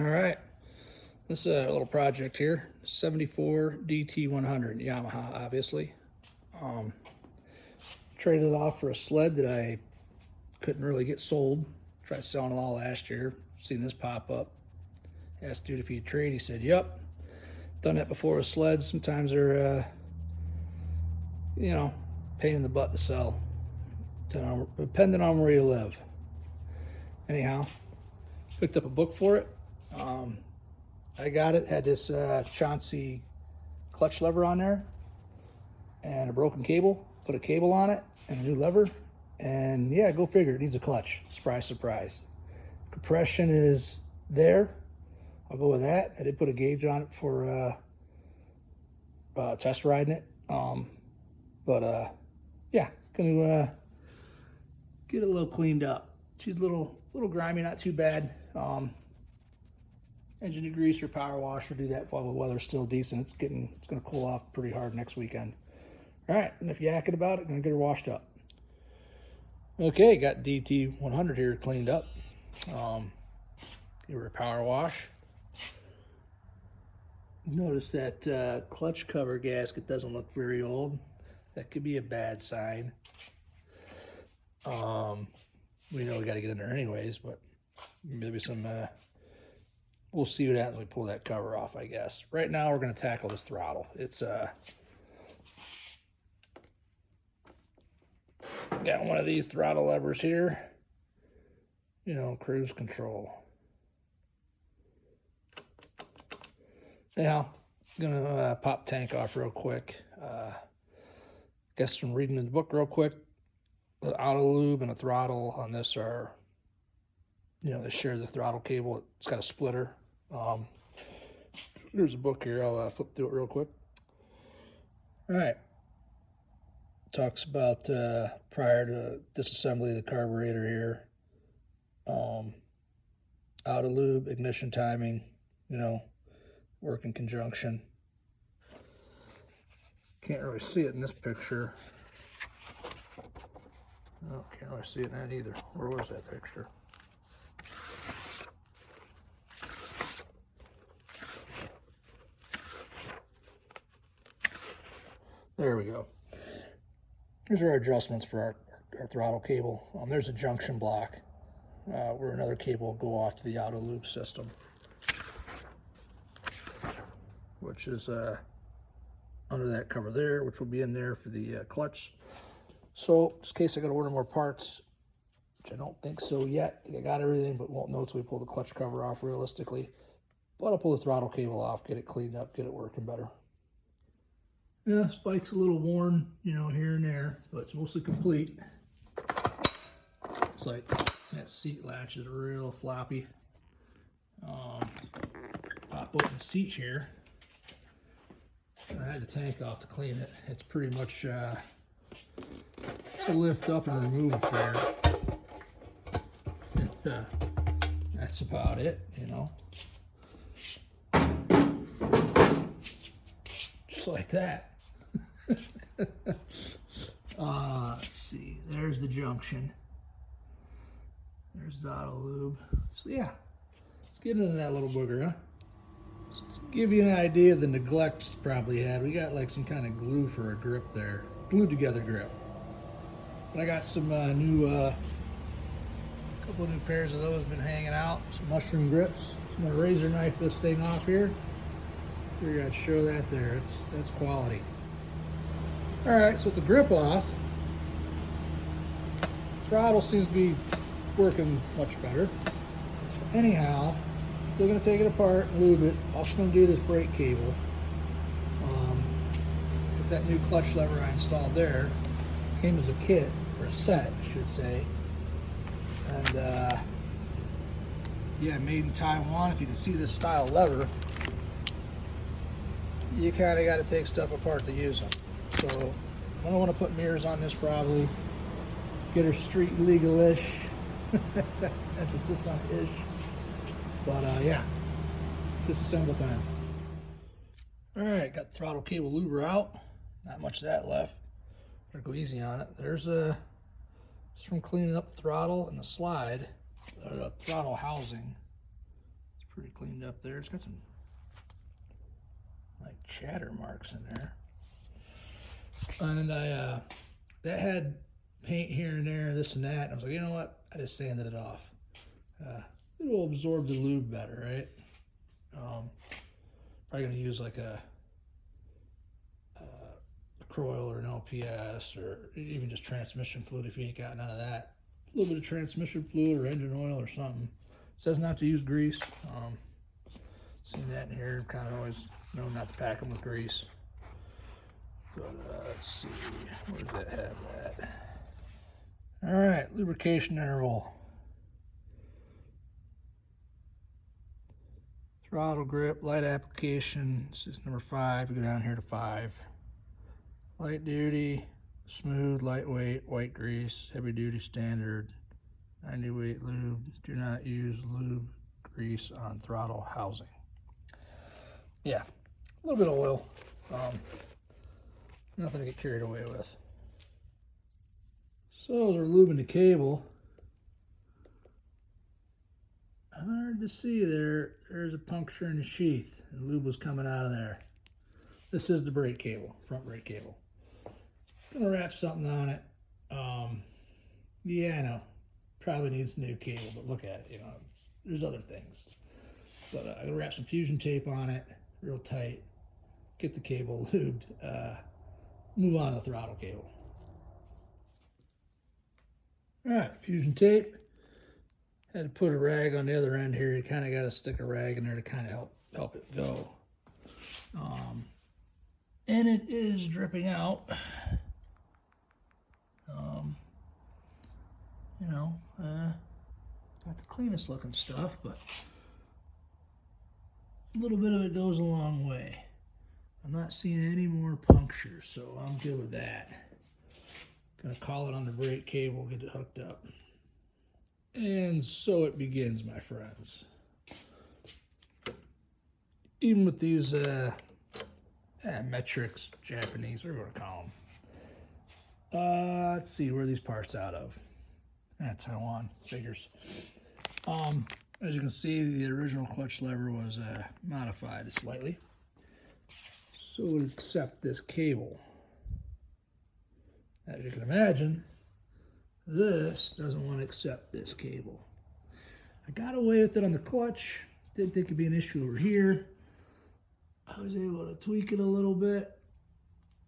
All right, this is a little project here, 74 DT100 Yamaha, obviously. Traded it off for a sled that I couldn't really get sold. Tried selling it all last year. Seen this pop up. Asked dude if he'd trade. He said, "Yep, done that before with sleds. Sometimes they're, pain in the butt to sell, depending on where you live." Anyhow, picked up a book for it. I got it, had this Chauncey clutch lever on there and a broken cable. Put a cable on it and a new lever, and yeah, go figure, it needs a clutch. Surprise, surprise. Compression is there. I'll go with that. I did put a gauge on it for test riding it. Yeah, gonna get it a little cleaned up. She's a little grimy, not too bad. Engine degreaser, power washer, do that while the weather's still decent. It's gonna cool off pretty hard next weekend. All right, enough yakking about it. Gonna get her washed up. Okay, got DT100 here cleaned up. Give her a power wash. Notice that clutch cover gasket doesn't look very old. That could be a bad sign. We know we got to get in there anyways, but maybe some. We'll see what happens when we pull that cover off, I guess. Right now, we're going to tackle this throttle. It's got one of these throttle levers here. Cruise control. Now, I'm gonna pop tank off real quick. Guess from reading in the book real quick, the auto lube and the throttle on this are, they share the throttle cable. It's got a splitter. There's a book here. I'll flip through it real quick. All right. Talks about prior to disassembly of the carburetor here. Auto lube, ignition timing, work in conjunction. Can't really see it in this picture. No, can't really see it in that either. Where was that picture? There we go. Here's our adjustments for our throttle cable. There's a junction block where another cable will go off to the auto lube system, which is under that cover there, which will be in there for the clutch. So, just in case I got to order more parts, which I don't think so yet. I think I got everything, but won't know until we pull the clutch cover off realistically. But I'll pull the throttle cable off, get it cleaned up, get it working better. Yeah, this bike's a little worn, here and there, but it's mostly complete. It's like that seat latch is real floppy. Pop open the seat here. I had the tank off to clean it. It's pretty much it's a lift up and remove affair. That's about it, just like that. Let's see. There's the junction. There's the auto lube. So yeah, let's get into that little booger, huh? Just to give you an idea of the neglect it's probably had. We got like some kind of glue for a grip there, glued together grip. But I got some couple of new pairs of those been hanging out. Some mushroom grips. So I'm gonna razor knife this thing off here. Figured I'd show that there. That's quality. All right, so with the grip off, throttle seems to be working much better. Anyhow, still gonna take it apart and lube it. Also gonna do this brake cable. With that new clutch lever I installed there, came as a kit, or a set, I should say. And yeah, made in Taiwan. If you can see this style lever, you kind of got to take stuff apart to use them. So I don't want to put mirrors on this probably. Get her street legal-ish. Emphasis on ish. But yeah, disassemble time. All right, got the throttle cable luber out. Not much of that left. Better go easy on it. There's just from cleaning up the throttle and the slide, the throttle housing. It's pretty cleaned up there. It's got some like chatter marks in there. And I that had paint here and there, this and that. And I was like, you know what? I just sanded it off. It will absorb the lube better, right? Probably gonna use like a Croil or an LPS, or even just transmission fluid if you ain't got none of that. A little bit of transmission fluid or engine oil or something. It says not to use grease. Seen that in here. Kind of always know not to pack them with grease. But let's see, where does that have that? All right, lubrication interval. Throttle grip, light application. This is number 5. We go down here to 5. Light duty, smooth, lightweight, white grease, heavy duty standard, 90 weight lube. Do not use lube grease on throttle housing. Yeah, a little bit of oil. Nothing to get carried away with. So as we're lubing the cable, hard to see there. There's a puncture in the sheath, and lube was coming out of there. This is the brake cable, front brake cable. Gonna wrap something on it. Yeah, I know, probably needs a new cable, but look at it, you know, there's other things. But I'm gonna wrap some fusion tape on it, real tight, get the cable lubed, move on to the throttle cable. All right, fusion tape. Had to put a rag on the other end here. You kind of got to stick a rag in there to kind of help it go. And it is dripping out. You know, not the cleanest looking stuff, but a little bit of it goes a long way. I'm not seeing any more punctures, so I'm good with that. Gonna call it on the brake cable, get it hooked up. And so it begins, my friends. Even with these metrics, Japanese, whatever you want to call them. Let's see where are these parts out of. Taiwan, figures. As you can see, the original clutch lever was modified slightly, so it would accept this cable. As you can imagine, this doesn't want to accept this cable. I got away with it on the clutch. Didn't think it'd be an issue over here. I was able to tweak it a little bit.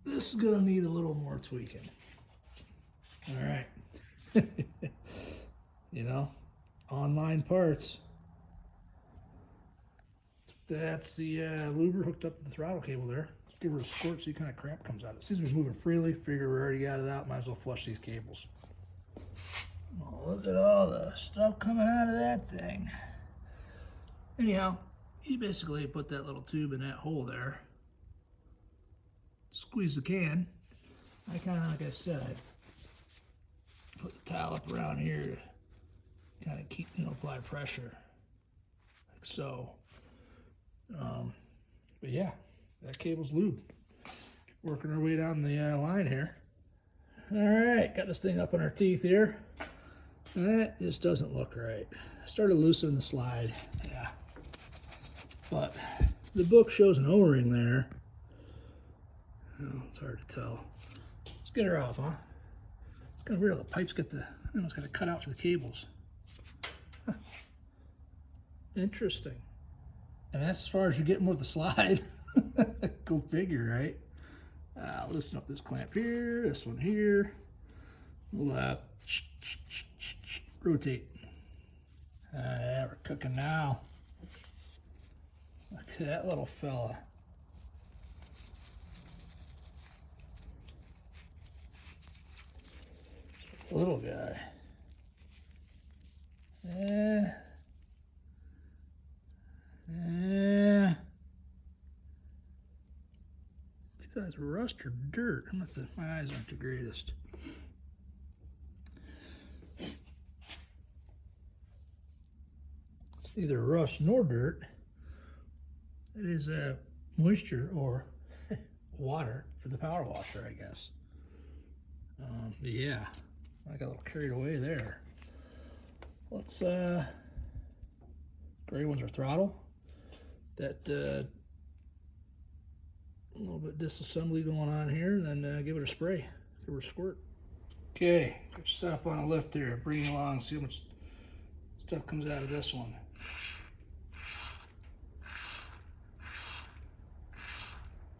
This is gonna need a little more tweaking. All right. You know, online parts. That's the luber hooked up to the throttle cable there. Let's give her a squirt, see what kind of crap comes out. It seems to be moving freely. Figure we already got it out. Might as well flush these cables. Oh, look at all the stuff coming out of that thing. Anyhow, you basically put that little tube in that hole there. Squeeze the can. I kind of, like I said, I put the towel up around here to kind of keep, you know, apply pressure, like so. But yeah, that cable's lubed. Working our way down the line here. All right, got this thing up on our teeth here. That just doesn't look right. Started loosening the slide, yeah. But the book shows an O-ring there. Oh, it's hard to tell. Let's get her off, huh? It's kind of weird. The pipes get the, you know, it's got to cut out for the cables. Huh. Interesting. And that's as far as you're getting with the slide. Go figure, right? Loosen up this clamp here, this one here. We'll rotate. Yeah, we're cooking now. Look at that little fella. Little guy. Yeah. These eyes rust or dirt. My eyes aren't the greatest. It's neither rust nor dirt. It is moisture or water for the power washer, I guess. Yeah, I got a little carried away there. Let's Gray ones are Throttle. That a little bit disassembly going on here, then give it a spray, give it a squirt. Okay, get set up on a lift here, bring it along, see how much stuff comes out of this one.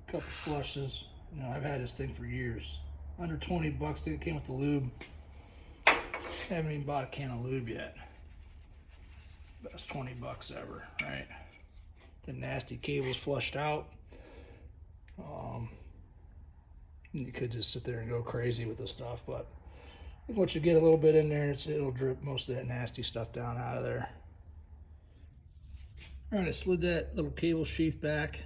Couple flushes. You know, I've had this thing for years. Under 20 bucks, it came with the lube. Haven't even bought a can of lube yet. Best 20 bucks ever, right? The nasty cables flushed out. You could just sit there and go crazy with this stuff, but I think once you get a little bit in there, it'll drip most of that nasty stuff down out of there. All right, I slid that little cable sheath back.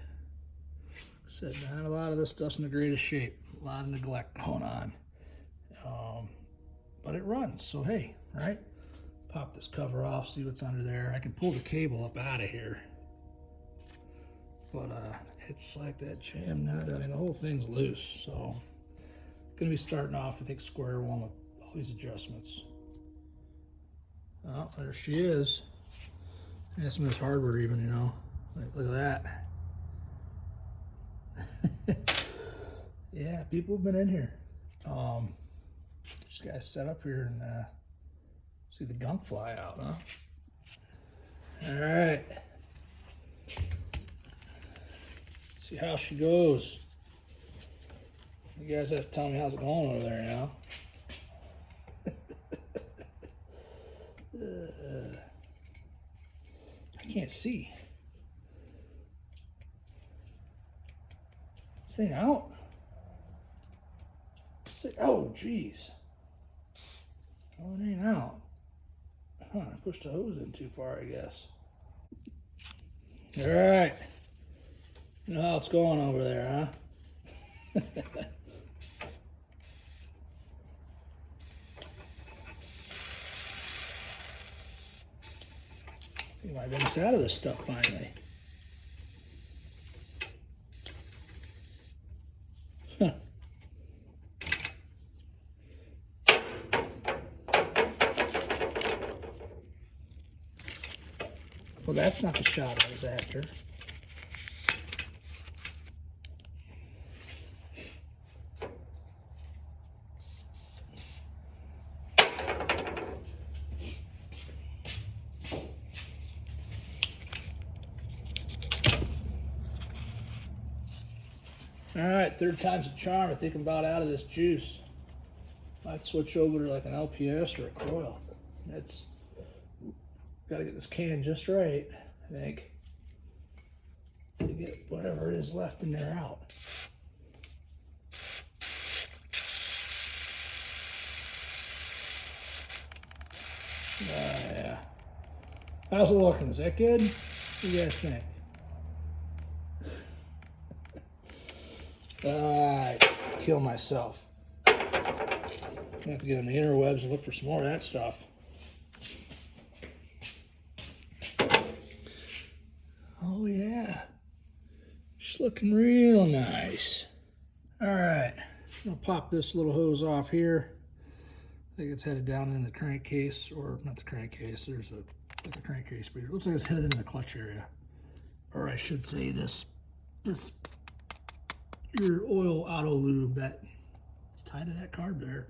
Said not a lot of this stuff's in the greatest shape. A lot of neglect going on. But it runs, so hey, right? Pop this cover off, see what's under there. I can pull the cable up out of here. But it's like that jam nut. I mean, the whole thing's loose, so gonna be starting off, I think, square one with all these adjustments. Oh, there she is. And some of this hardware even, you know. Like, look at that. Yeah, people have been in here. Just guys set up here and see the gunk fly out, huh? All right. See how she goes. You guys have to tell me how's it going over there now. I can't see. This thing out? Oh, jeez. Oh, it ain't out. Huh, I pushed the hose in too far, I guess. All right. You know how it's going over there, huh? You might get us out of this stuff finally. Huh. Well, that's not the shot I was after. All right, third time's a charm. I think I'm about out of this juice. Might switch over to like an LPS or a coil. That's got to get this can just right, I think, to get whatever it is left in there out. Yeah. How's it looking? Is that good? What do you guys think? Kill myself. I have to get on the interwebs and look for some more of that stuff. Oh yeah, she's looking real nice. All right, I'm gonna pop this little hose off here. I think it's headed down in the crankcase, or not the crankcase. There's like a crankcase, but it looks like it's headed into the clutch area, or I should say this your oil auto lube that is tied to that carb there.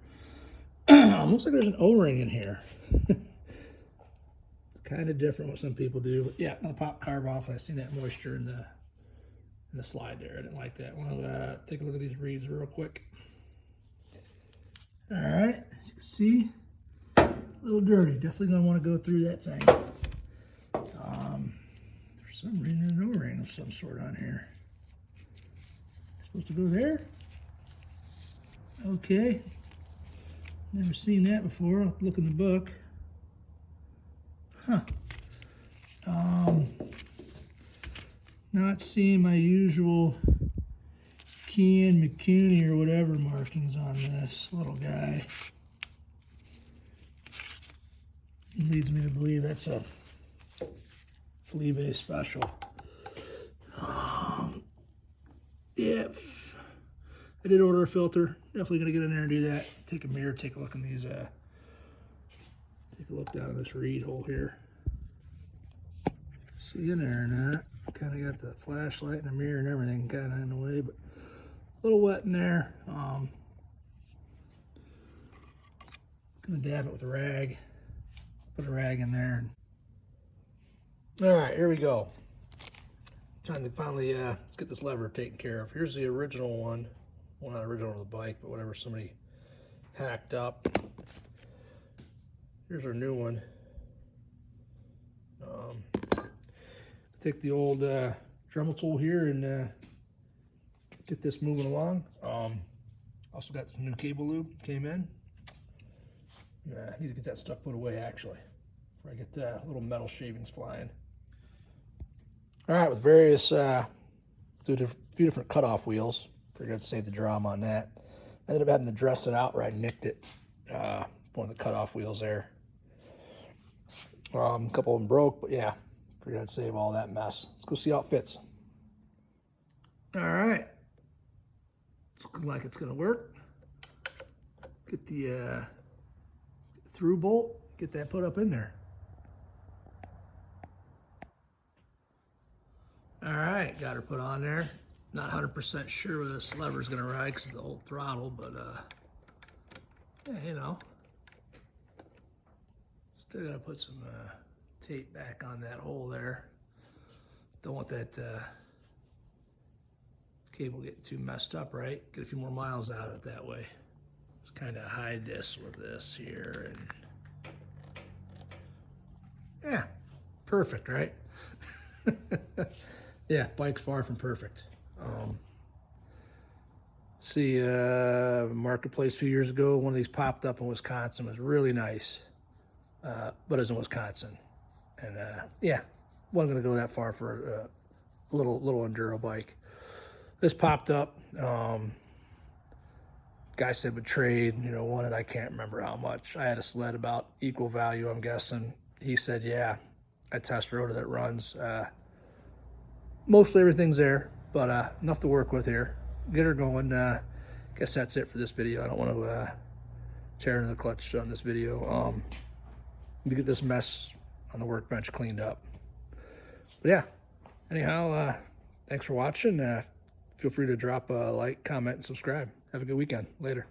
Looks like there's an O-ring in here. It's kind of different what some people do, but yeah, I'm gonna pop carb off. I seen that moisture in the slide there. I didn't like that. I want to take a look at these reeds real quick. All right, as you can see, a little dirty. Definitely gonna want to go through that thing. For some reason, an O-ring of some sort on here. Supposed to go there? Okay. Never seen that before. I'll look in the book. Huh. Not seeing my usual Ken McCooney or whatever markings on this little guy. It leads me to believe that's a flea-based special. Yeah, I did order a filter. Definitely gonna get in there and do that. Take a mirror, take a look in these. Take a look down in this reed hole here. see in there or not. Kind of got the flashlight and the mirror and everything kind of in the way, but a little wet in there. Gonna dab it with a rag. Put a rag in there. All right, here we go. Trying to finally let's get this lever taken care of. Here's the original one. Well, not original of the bike, but whatever somebody hacked up. Here's our new one. Take the old Dremel tool here and get this moving along. Also got some new cable lube came in. I need to get that stuff put away actually, before I get little metal shavings flying. All right, with various few different cutoff wheels. Figured I'd save the drama on that. Ended up having to dress it out where I nicked it. One of the cutoff wheels there. A couple of them broke, but yeah, figured I'd save all that mess. Let's go see how it fits. All right, it's looking like it's gonna work. Get the through bolt, get that put up in there. All right, got her put on there. Not 100% sure where this lever is gonna ride because of the old throttle, but yeah, you know. Still gotta put some tape back on that hole there. Don't want that cable getting too messed up, right? Get a few more miles out of it that way. Just kind of hide this with this here, and yeah, perfect, right? Yeah, bike's far from perfect. See, Marketplace a few years ago, one of these popped up in Wisconsin. It was really nice, but it's in Wisconsin. And yeah, wasn't gonna go that far for a little enduro bike. This popped up. Guy said would trade, you know, wanted, I can't remember how much. I had a sled about equal value, I'm guessing. He said, yeah, I test rode it, it runs. Mostly everything's there, but enough to work with here. Get her going. Guess that's it for this video. I don't want to tear into the clutch on this video. To get this mess on the workbench cleaned up. But yeah, anyhow, thanks for watching. Feel free to drop a like, comment, and subscribe. Have a good weekend. Later.